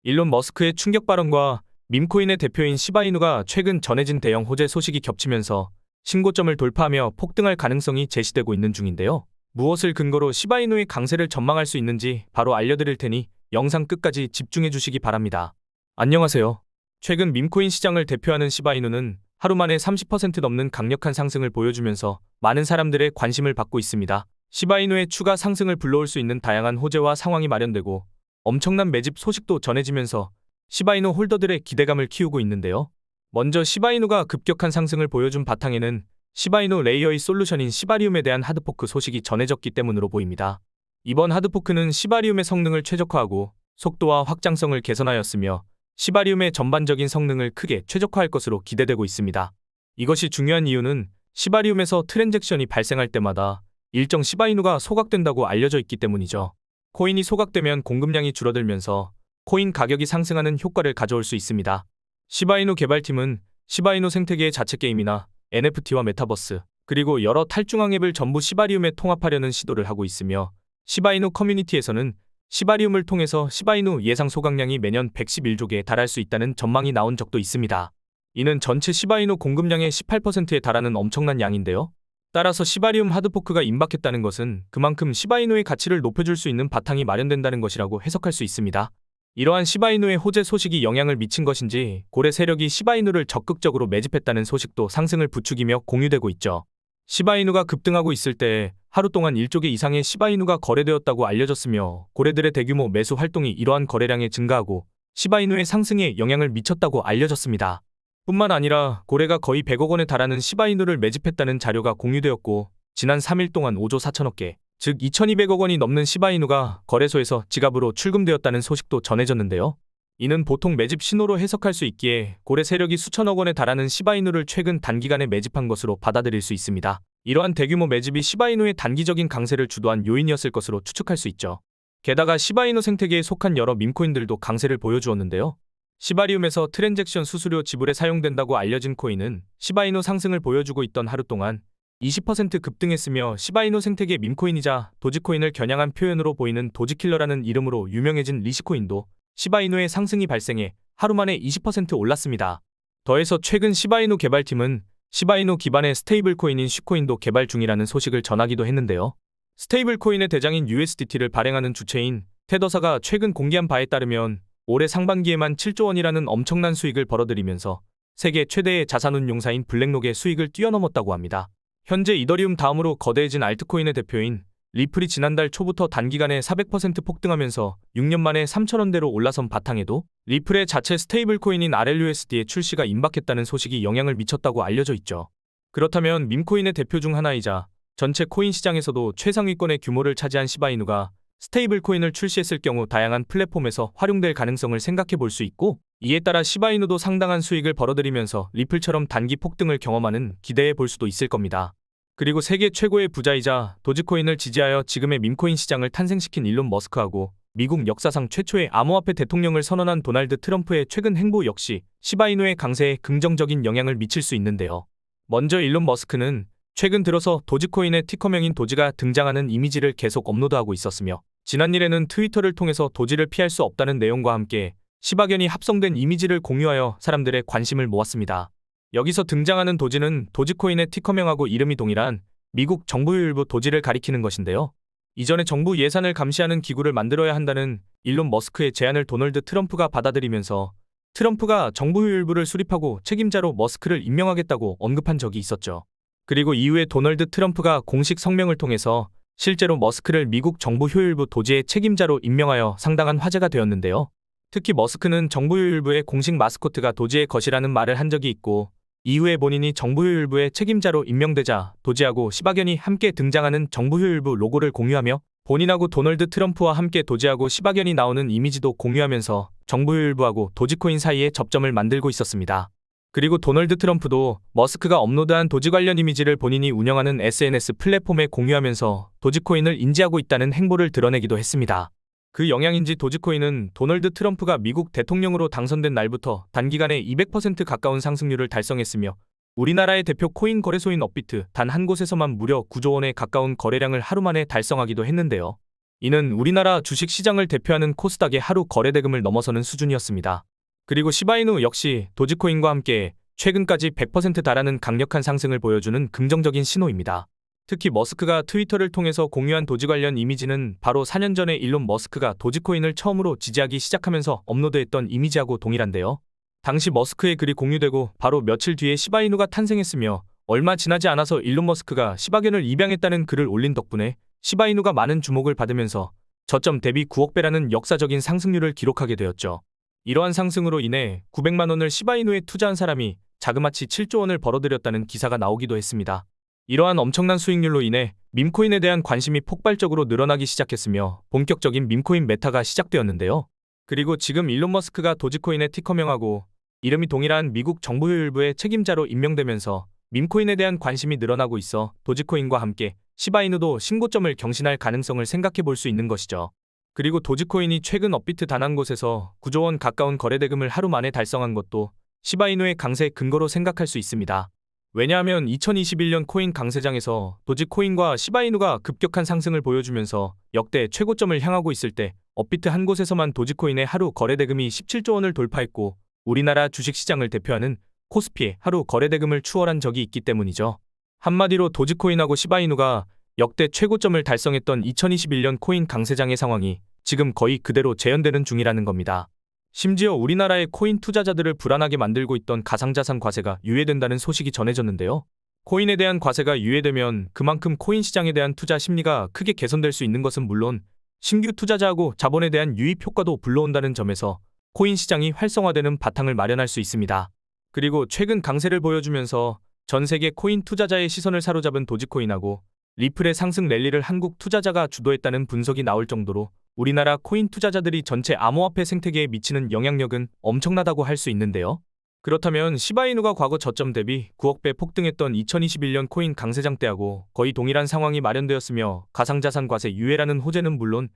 일론 머스크의 충격 발언과 밈코인의 대표인 시바이누가 최근 전해진 대형 호재 소식이 겹치면서 신고점을 돌파하며 폭등할 가능성이 제시되고 있는 중인데요. 무엇을 근거로 시바이누의 강세를 전망할 수 있는지 바로 알려드릴 테니 영상 끝까지 집중해 주시기 바랍니다. 안녕하세요. 최근 밈코인 시장을 대표하는 시바이누는 하루 만에 30% 넘는 강력한 상승을 보여주면서 많은 사람들의 관심을 받고 있습니다. 시바이누의 추가 상승을 불러올 수 있는 다양한 호재와 상황이 마련되고 엄청난 매집 소식도 전해지면서 시바이누 홀더들의 기대감을 키우고 있는데요. 먼저 시바이누가 급격한 상승을 보여준 바탕에는 시바이누 레이어의 솔루션인 시바리움에 대한 하드포크 소식이 전해졌기 때문으로 보입니다. 이번 하드포크는 시바리움의 성능을 최적화하고 속도와 확장성을 개선하였으며 시바리움의 전반적인 성능을 크게 최적화할 것으로 기대되고 있습니다. 이것이 중요한 이유는 시바리움에서 트랜잭션이 발생할 때마다 일정 시바이누가 소각된다고 알려져 있기 때문이죠. 코인이 소각되면 공급량이 줄어들면서 코인 가격이 상승하는 효과를 가져올 수 있습니다. 시바이누 개발팀은 시바이누 생태계의 자체 게임이나 NFT와 메타버스, 그리고 여러 탈중앙 앱을 전부 시바리움에 통합하려는 시도를 하고 있으며 시바이누 커뮤니티에서는 시바리움을 통해서 시바이누 예상 소각량이 매년 111조 개에 달할 수 있다는 전망이 나온 적도 있습니다. 이는 전체 시바이누 공급량의 18%에 달하는 엄청난 양인데요. 따라서 시바리움 하드포크가 임박했다는 것은 그만큼 시바이누의 가치를 높여줄 수 있는 바탕이 마련된다는 것이라고 해석할 수 있습니다. 이러한 시바이누의 호재 소식이 영향을 미친 것인지 고래 세력이 시바이누를 적극적으로 매집했다는 소식도 상승을 부추기며 공유되고 있죠. 시바이누가 급등하고 있을 때 하루 동안 1조 개 이상의 시바이누가 거래되었다고 알려졌으며 고래들의 대규모 매수 활동이 이러한 거래량에 증가하고 시바이누의 상승에 영향을 미쳤다고 알려졌습니다. 뿐만 아니라 고래가 거의 100억 원에 달하는 시바이누를 매집했다는 자료가 공유되었고 지난 3일 동안 5조 4천억 개, 즉 2200억 원이 넘는 시바이누가 거래소에서 지갑으로 출금되었다는 소식도 전해졌는데요. 이는 보통 매집 신호로 해석할 수 있기에 고래 세력이 수천억 원에 달하는 시바이누를 최근 단기간에 매집한 것으로 받아들일 수 있습니다. 이러한 대규모 매집이 시바이누의 단기적인 강세를 주도한 요인이었을 것으로 추측할 수 있죠. 게다가 시바이누 생태계에 속한 여러 밈코인들도 강세를 보여주었는데요. 시바리움에서 트랜잭션 수수료 지불에 사용된다고 알려진 코인은 시바이누 상승을 보여주고 있던 하루 동안 20% 급등했으며 시바이누 생태계 밈코인이자 도지코인을 겨냥한 표현으로 보이는 도지킬러라는 이름으로 유명해진 리시코인도 시바이누의 상승이 발생해 하루 만에 20% 올랐습니다. 더해서 최근 시바이누 개발팀은 시바이누 기반의 스테이블 코인인 쉬코인도 개발 중이라는 소식을 전하기도 했는데요. 스테이블 코인의 대장인 USDT를 발행하는 주체인 테더사가 최근 공개한 바에 따르면 올해 상반기에만 7조 원이라는 엄청난 수익을 벌어들이면서 세계 최대의 자산운용사인 블랙록의 수익을 뛰어넘었다고 합니다. 현재 이더리움 다음으로 거대해진 알트코인의 대표인 리플이 지난달 초부터 단기간에 400% 폭등하면서 6년 만에 3,000원대로 올라선 바탕에도 리플의 자체 스테이블 코인인 RLUSD의 출시가 임박했다는 소식이 영향을 미쳤다고 알려져 있죠. 그렇다면 밈코인의 대표 중 하나이자 전체 코인 시장에서도 최상위권의 규모를 차지한 시바이누가 스테이블 코인을 출시했을 경우 다양한 플랫폼에서 활용될 가능성을 생각해 볼 수 있고, 이에 따라 시바이누도 상당한 수익을 벌어들이면서 리플처럼 단기 폭등을 경험하는 기대해 볼 수도 있을 겁니다. 그리고 세계 최고의 부자이자 도지코인을 지지하여 지금의 밈코인 시장을 탄생시킨 일론 머스크하고 미국 역사상 최초의 암호화폐 대통령을 선언한 도널드 트럼프의 최근 행보 역시 시바이누의 강세에 긍정적인 영향을 미칠 수 있는데요. 먼저 일론 머스크는 최근 들어서 도지코인의 티커명인 도지가 등장하는 이미지를 계속 업로드하고 있었으며 지난일에는 트위터를 통해서 도지를 피할 수 없다는 내용과 함께 시바견이 합성된 이미지를 공유하여 사람들의 관심을 모았습니다. 여기서 등장하는 도지는 도지코인의 티커명하고 이름이 동일한 미국 정부 유일부 도지를 가리키는 것인데요. 이전에 정부 예산을 감시하는 기구를 만들어야 한다는 일론 머스크의 제안을 도널드 트럼프가 받아들이면서 트럼프가 정부 유일부를 수립하고 책임자로 머스크를 임명하겠다고 언급한 적이 있었죠. 그리고 이후에 도널드 트럼프가 공식 성명을 통해서 실제로 머스크를 미국 정부 효율부 도지의 책임자로 임명하여 상당한 화제가 되었는데요. 특히 머스크는 정부 효율부의 공식 마스코트가 도지의 것이라는 말을 한 적이 있고, 이후에 본인이 정부 효율부의 책임자로 임명되자 도지하고 시바견이 함께 등장하는 정부 효율부 로고를 공유하며 본인하고 도널드 트럼프와 함께 도지하고 시바견이 나오는 이미지도 공유하면서 정부 효율부하고 도지코인 사이에 접점을 만들고 있었습니다. 그리고 도널드 트럼프도 머스크가 업로드한 도지 관련 이미지를 본인이 운영하는 SNS 플랫폼에 공유하면서 도지코인을 인지하고 있다는 행보를 드러내기도 했습니다. 그 영향인지 도지코인은 도널드 트럼프가 미국 대통령으로 당선된 날부터 단기간에 200% 가까운 상승률을 달성했으며 우리나라의 대표 코인 거래소인 업비트 단 한 곳에서만 무려 9조 원에 가까운 거래량을 하루 만에 달성하기도 했는데요. 이는 우리나라 주식 시장을 대표하는 코스닥의 하루 거래 대금을 넘어서는 수준이었습니다. 그리고 시바이누 역시 도지코인과 함께 최근까지 100% 달하는 강력한 상승을 보여주는 긍정적인 신호입니다. 특히 머스크가 트위터를 통해서 공유한 도지 관련 이미지는 바로 4년 전에 일론 머스크가 도지코인을 처음으로 지지하기 시작하면서 업로드했던 이미지하고 동일한데요. 당시 머스크의 글이 공유되고 바로 며칠 뒤에 시바이누가 탄생했으며 얼마 지나지 않아서 일론 머스크가 시바견을 입양했다는 글을 올린 덕분에 시바이누가 많은 주목을 받으면서 저점 대비 9억 배라는 역사적인 상승률을 기록하게 되었죠. 이러한 상승으로 인해 900만 원을 시바이누에 투자한 사람이 자그마치 7조 원을 벌어들였다는 기사가 나오기도 했습니다. 이러한 엄청난 수익률로 인해 밈코인에 대한 관심이 폭발적으로 늘어나기 시작했으며 본격적인 밈코인 메타가 시작되었는데요. 그리고 지금 일론 머스크가 도지코인의 티커명하고 이름이 동일한 미국 정보효율부의 책임자로 임명되면서 밈코인에 대한 관심이 늘어나고 있어 도지코인과 함께 시바이누도 신고점을 경신할 가능성을 생각해 볼 수 있는 것이죠. 그리고 도지코인이 최근 업비트 단 한 곳에서 9조 원 가까운 거래대금을 하루 만에 달성한 것도 시바이누의 강세 근거로 생각할 수 있습니다. 왜냐하면 2021년 코인 강세장에서 도지코인과 시바이누가 급격한 상승을 보여주면서 역대 최고점을 향하고 있을 때 업비트 한 곳에서만 도지코인의 하루 거래대금이 17조 원을 돌파했고 우리나라 주식시장을 대표하는 코스피의 하루 거래대금을 추월한 적이 있기 때문이죠. 한마디로 도지코인하고 시바이누가 역대 최고점을 달성했던 2021년 코인 강세장의 상황이 지금 거의 그대로 재현되는 중이라는 겁니다. 심지어 우리나라의 코인 투자자들을 불안하게 만들고 있던 가상자산 과세가 유예된다는 소식이 전해졌는데요. 코인에 대한 과세가 유예되면 그만큼 코인 시장에 대한 투자 심리가 크게 개선될 수 있는 것은 물론 신규 투자자하고 자본에 대한 유입 효과도 불러온다는 점에서 코인 시장이 활성화되는 바탕을 마련할 수 있습니다. 그리고 최근 강세를 보여주면서 전 세계 코인 투자자의 시선을 사로잡은 도지코인하고 리플의 상승 랠리를 한국 투자자가 주도했다는 분석이 나올 정도로 우리나라 코인 투자자들이 전체 암호화폐 생태계에 미치는 영향력은 엄청나다고 할 수 있는데요. 그렇다면 시바이누가 과거 저점 대비 9억 배 폭등했던 2021년 코인 강세장 때하고 거의 동일한 상황이 마련되었으며 가상자산 과세 유예라는 호재는 물론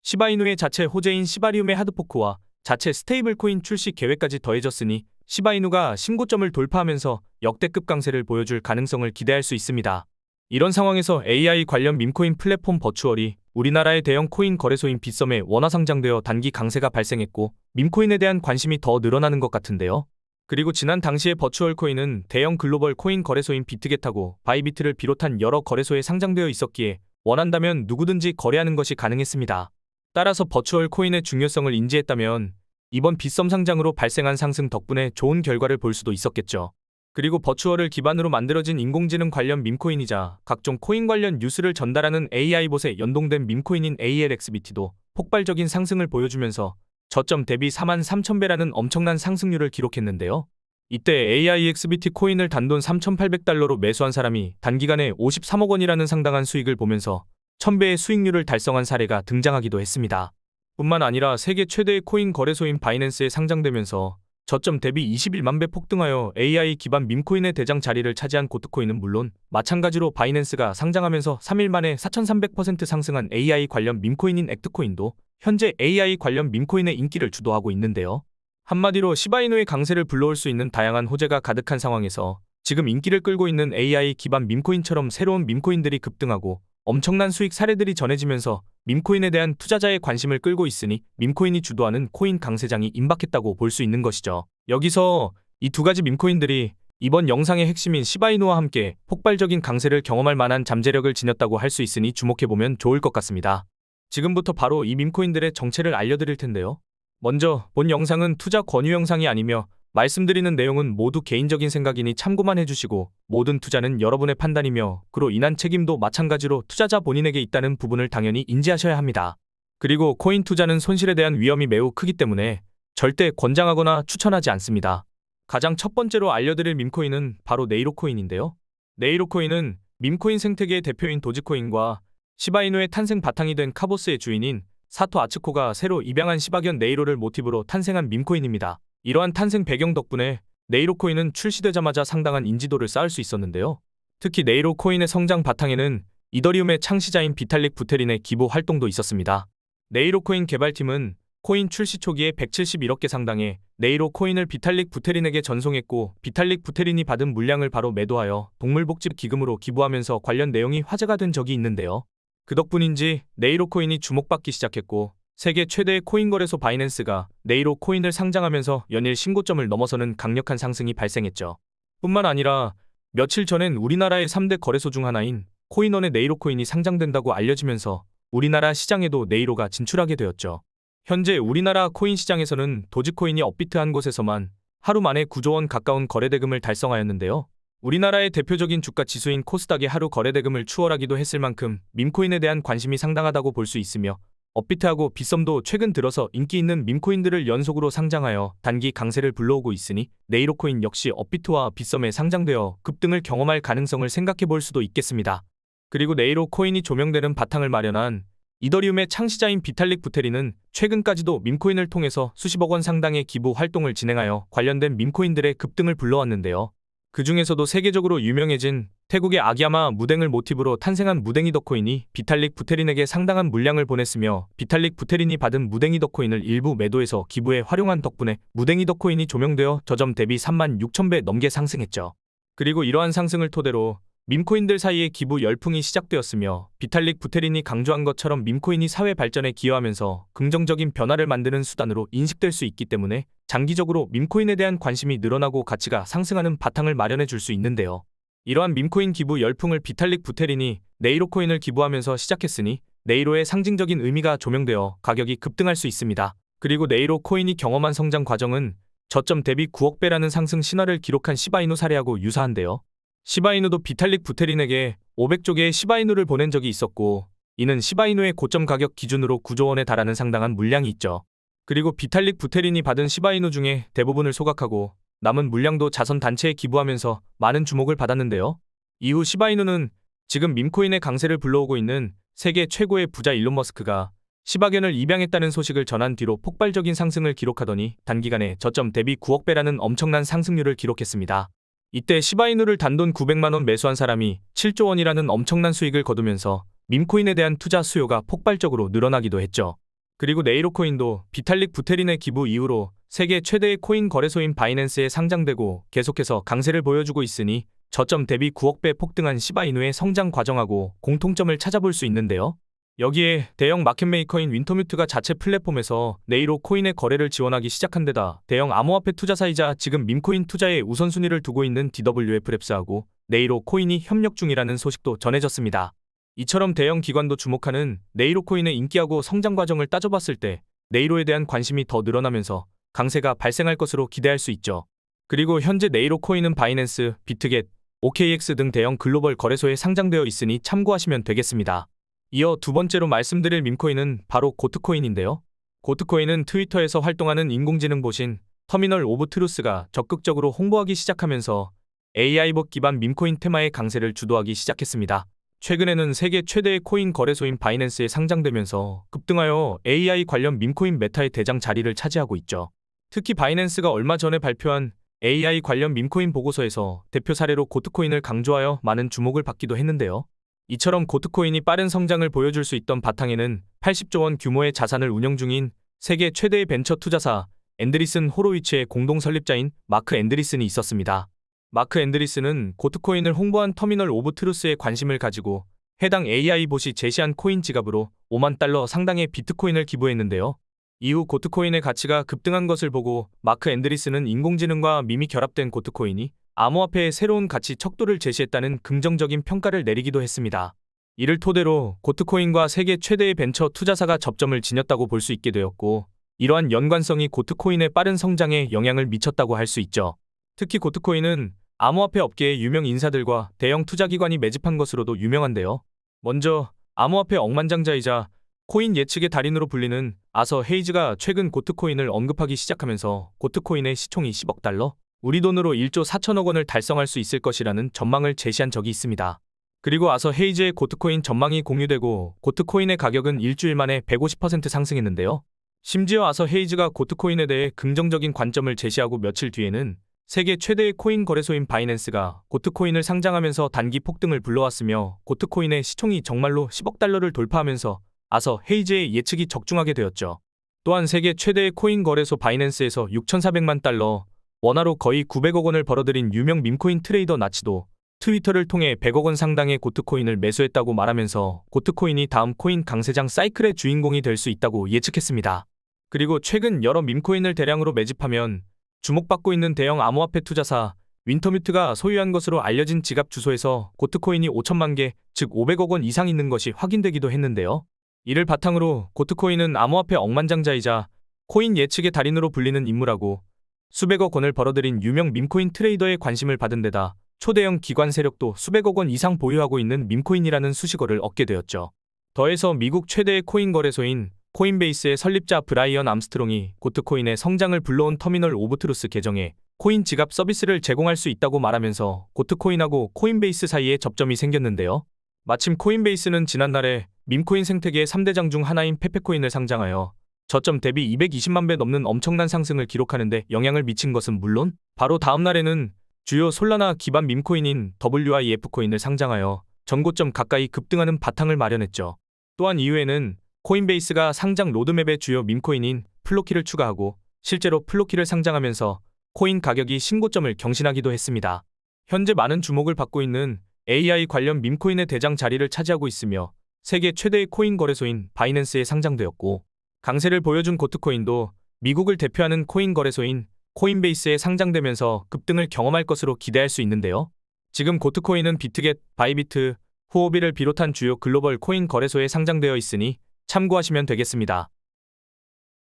시바이누의 자체 호재인 시바리움의 하드포크와 자체 스테이블 코인 출시 계획까지 더해졌으니 시바이누가 신고점을 돌파하면서 역대급 강세를 보여줄 가능성을 기대할 수 있습니다. 이런 상황에서 AI 관련 밈코인 플랫폼 버추얼이 우리나라의 대형 코인 거래소인 빗썸에 원화 상장되어 단기 강세가 발생했고 밈코인에 대한 관심이 더 늘어나는 것 같은데요. 그리고 지난 당시에 버추얼 코인은 대형 글로벌 코인 거래소인 비트겟하고 바이비트를 비롯한 여러 거래소에 상장되어 있었기에 원한다면 누구든지 거래하는 것이 가능했습니다. 따라서 버추얼 코인의 중요성을 인지했다면 이번 빗썸 상장으로 발생한 상승 덕분에 좋은 결과를 볼 수도 있었겠죠. 그리고 버추얼을 기반으로 만들어진 인공지능 관련 밈코인이자 각종 코인 관련 뉴스를 전달하는 AI봇에 연동된 밈코인인 ALXBT도 폭발적인 상승을 보여주면서 저점 대비 43,000배라는 엄청난 상승률을 기록했는데요. 이때 AIXBT 코인을 단돈 3,800달러로 매수한 사람이 단기간에 53억 원이라는 상당한 수익을 보면서 1000배의 수익률을 달성한 사례가 등장하기도 했습니다. 뿐만 아니라 세계 최대의 코인 거래소인 바이낸스에 상장되면서 저점 대비 21만 배 폭등하여 AI 기반 밈코인의 대장 자리를 차지한 고트코인은 물론 마찬가지로 바이낸스가 상장하면서 3일 만에 4,300% 상승한 AI 관련 밈코인인 액트코인도 현재 AI 관련 밈코인의 인기를 주도하고 있는데요. 한마디로 시바이누의 강세를 불러올 수 있는 다양한 호재가 가득한 상황에서 지금 인기를 끌고 있는 AI 기반 밈코인처럼 새로운 밈코인들이 급등하고 엄청난 수익 사례들이 전해지면서 밈코인에 대한 투자자의 관심을 끌고 있으니 밈코인이 주도하는 코인 강세장이 임박했다고 볼 수 있는 것이죠. 여기서 이 두 가지 밈코인들이 이번 영상의 핵심인 시바이누와 함께 폭발적인 강세를 경험할 만한 잠재력을 지녔다고 할 수 있으니 주목해보면 좋을 것 같습니다. 지금부터 바로 이 밈코인들의 정체를 알려드릴 텐데요. 먼저 본 영상은 투자 권유 영상이 아니며 말씀드리는 내용은 모두 개인적인 생각이니 참고만 해주시고 모든 투자는 여러분의 판단이며 그로 인한 책임도 마찬가지로 투자자 본인에게 있다는 부분을 당연히 인지하셔야 합니다. 그리고 코인 투자는 손실에 대한 위험이 매우 크기 때문에 절대 권장하거나 추천하지 않습니다. 가장 첫 번째로 알려드릴 밈코인은 바로 네이로코인인데요. 네이로코인은 밈코인 생태계의 대표인 도지코인과 시바이누의 탄생 바탕이 된 카보스의 주인인 사토 아츠코가 새로 입양한 시바견 네이로를 모티브로 탄생한 밈코인입니다. 이러한 탄생 배경 덕분에 네이로코인은 출시되자마자 상당한 인지도를 쌓을 수 있었는데요. 특히 네이로코인의 성장 바탕에는 이더리움의 창시자인 비탈릭 부테린의 기부 활동도 있었습니다. 네이로코인 개발팀은 코인 출시 초기에 171억 개 상당의 네이로코인을 비탈릭 부테린에게 전송했고 비탈릭 부테린이 받은 물량을 바로 매도하여 동물복지 기금으로 기부하면서 관련 내용이 화제가 된 적이 있는데요. 그 덕분인지 네이로 코인이 주목받기 시작했고 세계 최대의 코인 거래소 바이낸스가 네이로 코인을 상장하면서 연일 신고점을 넘어서는 강력한 상승이 발생했죠. 뿐만 아니라 며칠 전엔 우리나라의 3대 거래소 중 하나인 코인원의 네이로 코인이 상장된다고 알려지면서 우리나라 시장에도 네이로가 진출하게 되었죠. 현재 우리나라 코인 시장에서는 도지코인이 업비트 한 곳에서만 하루 만에 9조 원 가까운 거래대금을 달성하였는데요. 우리나라의 대표적인 주가 지수인 코스닥의 하루 거래대금을 추월하기도 했을 만큼 밈코인에 대한 관심이 상당하다고 볼 수 있으며 업비트하고 빗썸도 최근 들어서 인기 있는 밈코인들을 연속으로 상장하여 단기 강세를 불러오고 있으니 네이로코인 역시 업비트와 빗썸에 상장되어 급등을 경험할 가능성을 생각해 볼 수도 있겠습니다. 그리고 네이로 코인이 조명되는 바탕을 마련한 이더리움의 창시자인 비탈릭 부테린은 최근까지도 밈코인을 통해서 수십억 원 상당의 기부 활동을 진행하여 관련된 밈코인들의 급등을 불러왔는데요. 그 중에서도 세계적으로 유명해진 태국의 아기야마 무댕을 모티브로 탄생한 무댕이 덕코인이 비탈릭 부테린에게 상당한 물량을 보냈으며 비탈릭 부테린이 받은 무댕이 덕코인을 일부 매도해서 기부에 활용한 덕분에 무댕이 덕코인이 조명되어 저점 대비 36,000배 넘게 상승했죠. 그리고 이러한 상승을 토대로 밈코인들 사이에 기부 열풍이 시작되었으며 비탈릭 부테린이 강조한 것처럼 밈코인이 사회 발전에 기여하면서 긍정적인 변화를 만드는 수단으로 인식될 수 있기 때문에 장기적으로 밈코인에 대한 관심이 늘어나고 가치가 상승하는 바탕을 마련해 줄 수 있는데요. 이러한 밈코인 기부 열풍을 비탈릭 부테린이 네이로 코인을 기부하면서 시작했으니 네이로의 상징적인 의미가 조명되어 가격이 급등할 수 있습니다. 그리고 네이로 코인이 경험한 성장 과정은 저점 대비 9억 배라는 상승 신화를 기록한 시바이누 사례하고 유사한데요. 시바이누도 비탈릭 부테린에게 500조 개의 시바이누를 보낸 적이 있었고 이는 시바이누의 고점 가격 기준으로 9조 원에 달하는 상당한 물량이 있죠. 그리고 비탈릭 부테린이 받은 시바이누 중에 대부분을 소각하고 남은 물량도 자선 단체에 기부하면서 많은 주목을 받았는데요. 이후 시바이누는 지금 밈코인의 강세를 불러오고 있는 세계 최고의 부자 일론 머스크가 시바견을 입양했다는 소식을 전한 뒤로 폭발적인 상승을 기록하더니 단기간에 저점 대비 9억 배라는 엄청난 상승률을 기록했습니다. 이때 시바이누를 단돈 900만 원 매수한 사람이 7조 원이라는 엄청난 수익을 거두면서 밈코인에 대한 투자 수요가 폭발적으로 늘어나기도 했죠. 그리고 네이로 코인도 비탈릭 부테린의 기부 이후로 세계 최대의 코인 거래소인 바이낸스에 상장되고 계속해서 강세를 보여주고 있으니 저점 대비 9억 배 폭등한 시바이누의 성장 과정하고 공통점을 찾아볼 수 있는데요. 여기에 대형 마켓메이커인 윈터뮤트가 자체 플랫폼에서 네이로 코인의 거래를 지원하기 시작한 데다 대형 암호화폐 투자사이자 지금 밈코인 투자에 우선순위를 두고 있는 DWF랩스하고 네이로 코인이 협력 중이라는 소식도 전해졌습니다. 이처럼 대형 기관도 주목하는 네이로 코인의 인기하고 성장 과정을 따져봤을 때 네이로에 대한 관심이 더 늘어나면서 강세가 발생할 것으로 기대할 수 있죠. 그리고 현재 네이로 코인은 바이낸스, 비트겟, OKX 등 대형 글로벌 거래소에 상장되어 있으니 참고하시면 되겠습니다. 이어 두 번째로 말씀드릴 밈코인은 바로 고트코인인데요. 고트코인은 트위터에서 활동하는 인공지능 보신 터미널 오브 트루스가 적극적으로 홍보하기 시작하면서 AI봇 기반 밈코인 테마의 강세를 주도하기 시작했습니다. 최근에는 세계 최대의 코인 거래소인 바이낸스에 상장되면서 급등하여 AI 관련 밈코인 메타의 대장 자리를 차지하고 있죠. 특히 바이낸스가 얼마 전에 발표한 AI 관련 밈코인 보고서에서 대표 사례로 고트코인을 강조하여 많은 주목을 받기도 했는데요. 이처럼 고트코인이 빠른 성장을 보여줄 수 있던 바탕에는 80조 원 규모의 자산을 운영 중인 세계 최대의 벤처 투자사 앤드리슨 호로위츠의 공동 설립자인 마크 앤드리슨이 있었습니다. 마크 앤드리슨은 고트코인을 홍보한 터미널 오브 트루스에 관심을 가지고 해당 AI봇이 제시한 코인 지갑으로 5만 달러 상당의 비트코인을 기부했는데요. 이후 고트코인의 가치가 급등한 것을 보고 마크 앤드리슨은 인공지능과 밈이 결합된 고트코인이 암호화폐의 새로운 가치 척도를 제시했다는 긍정적인 평가를 내리기도 했습니다. 이를 토대로 고트코인과 세계 최대의 벤처 투자사가 접점을 지녔다고 볼 수 있게 되었고 이러한 연관성이 고트코인의 빠른 성장에 영향을 미쳤다고 할 수 있죠. 특히 고트코인은 암호화폐 업계의 유명 인사들과 대형 투자기관이 매집한 것으로도 유명한데요. 먼저 암호화폐 억만장자이자 코인 예측의 달인으로 불리는 아서 헤이즈가 최근 고트코인을 언급하기 시작하면서 고트코인의 시총이 10억 달러, 우리 돈으로 1조 4천억 원을 달성할 수 있을 것이라는 전망을 제시한 적이 있습니다. 그리고 아서 헤이즈의 고트코인 전망이 공유되고 고트코인의 가격은 일주일 만에 150% 상승했는데요. 심지어 아서 헤이즈가 고트코인에 대해 긍정적인 관점을 제시하고 며칠 뒤에는 세계 최대의 코인 거래소인 바이낸스가 고트코인을 상장하면서 단기 폭등을 불러왔으며 고트코인의 시총이 정말로 10억 달러를 돌파하면서 아서 헤이즈의 예측이 적중하게 되었죠. 또한 세계 최대의 코인 거래소 바이낸스에서 6,400만 달러, 원화로 거의 900억 원을 벌어들인 유명 밈코인 트레이더 나치도 트위터를 통해 100억 원 상당의 고트코인을 매수했다고 말하면서 고트코인이 다음 코인 강세장 사이클의 주인공이 될 수 있다고 예측했습니다. 그리고 최근 여러 밈코인을 대량으로 매집하면 주목받고 있는 대형 암호화폐 투자사 윈터뮤트가 소유한 것으로 알려진 지갑 주소에서 고트코인이 5천만 개, 즉 500억 원 이상 있는 것이 확인되기도 했는데요. 이를 바탕으로 고트코인은 암호화폐 억만장자이자 코인 예측의 달인으로 불리는 인물하고 수백억 원을 벌어들인 유명 밈코인 트레이더의 관심을 받은 데다 초대형 기관 세력도 수백억 원 이상 보유하고 있는 밈코인이라는 수식어를 얻게 되었죠. 더해서 미국 최대의 코인 거래소인 코인베이스의 설립자 브라이언 암스트롱이 고트코인의 성장을 불러온 터미널 오브 트루스 계정에 코인 지갑 서비스를 제공할 수 있다고 말하면서 고트코인하고 코인베이스 사이에 접점이 생겼는데요. 마침 코인베이스는 지난날에 밈코인 생태계의 3대장 중 하나인 페페코인을 상장하여 저점 대비 220만 배 넘는 엄청난 상승을 기록하는데 영향을 미친 것은 물론 바로 다음 날에는 주요 솔라나 기반 밈코인인 WIF코인을 상장하여 전고점 가까이 급등하는 바탕을 마련했죠. 또한 이후에는 코인베이스가 상장 로드맵에 주요 밈코인인 플로키를 추가하고 실제로 플로키를 상장하면서 코인 가격이 신고점을 경신하기도 했습니다. 현재 많은 주목을 받고 있는 AI 관련 밈코인의 대장 자리를 차지하고 있으며 세계 최대의 코인 거래소인 바이낸스에 상장되었고 강세를 보여준 고트코인도 미국을 대표하는 코인 거래소인 코인베이스에 상장되면서 급등을 경험할 것으로 기대할 수 있는데요. 지금 고트코인은 비트겟, 바이비트, 후오비를 비롯한 주요 글로벌 코인 거래소에 상장되어 있으니 참고하시면 되겠습니다.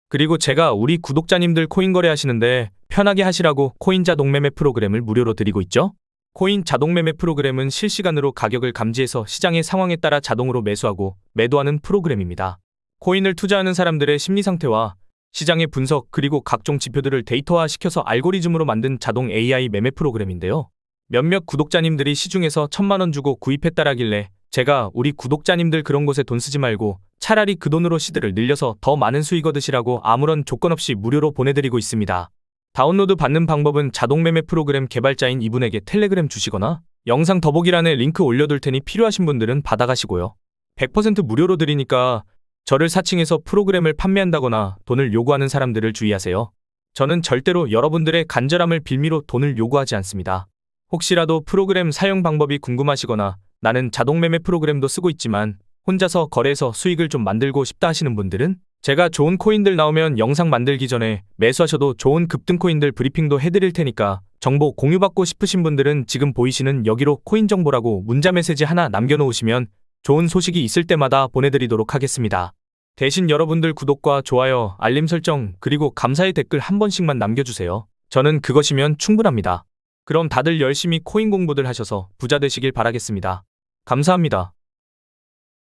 그리고 제가 우리 구독자님들 코인 거래하시는데 편하게 하시라고 코인 자동 매매 프로그램을 무료로 드리고 있죠. 코인 자동 매매 프로그램은 실시간으로 가격을 감지해서 시장의 상황에 따라 자동으로 매수하고 매도하는 프로그램입니다. 코인을 투자하는 사람들의 심리 상태와 시장의 분석 그리고 각종 지표들을 데이터화시켜서 알고리즘으로 만든 자동 AI 매매 프로그램인데요. 몇몇 구독자님들이 시중에서 1,000만 원 주고 구입했다라길래 제가 우리 구독자님들 그런 곳에 돈 쓰지 말고 차라리 그 돈으로 시드를 늘려서 더 많은 수익 얻으시라고 아무런 조건 없이 무료로 보내드리고 있습니다. 다운로드 받는 방법은 자동 매매 프로그램 개발자인 이분에게 텔레그램 주시거나 영상 더보기란에 링크 올려둘 테니 필요하신 분들은 받아가시고요. 100% 무료로 드리니까 저를 사칭해서 프로그램을 판매한다거나 돈을 요구하는 사람들을 주의하세요. 저는 절대로 여러분들의 간절함을 빌미로 돈을 요구하지 않습니다. 혹시라도 프로그램 사용 방법이 궁금하시거나 나는 자동 매매 프로그램도 쓰고 있지만 혼자서 거래해서 수익을 좀 만들고 싶다 하시는 분들은 제가 좋은 코인들 나오면 영상 만들기 전에 매수하셔도 좋은 급등 코인들 브리핑도 해드릴 테니까 정보 공유받고 싶으신 분들은 지금 보이시는 여기로 코인 정보라고 문자 메시지 하나 남겨놓으시면 좋은 소식이 있을 때마다 보내드리도록 하겠습니다. 대신 여러분들 구독과 좋아요, 알림 설정 그리고 감사의 댓글 한 번씩만 남겨주세요. 저는 그것이면 충분합니다. 그럼 다들 열심히 코인 공부들 하셔서 부자 되시길 바라겠습니다. 감사합니다.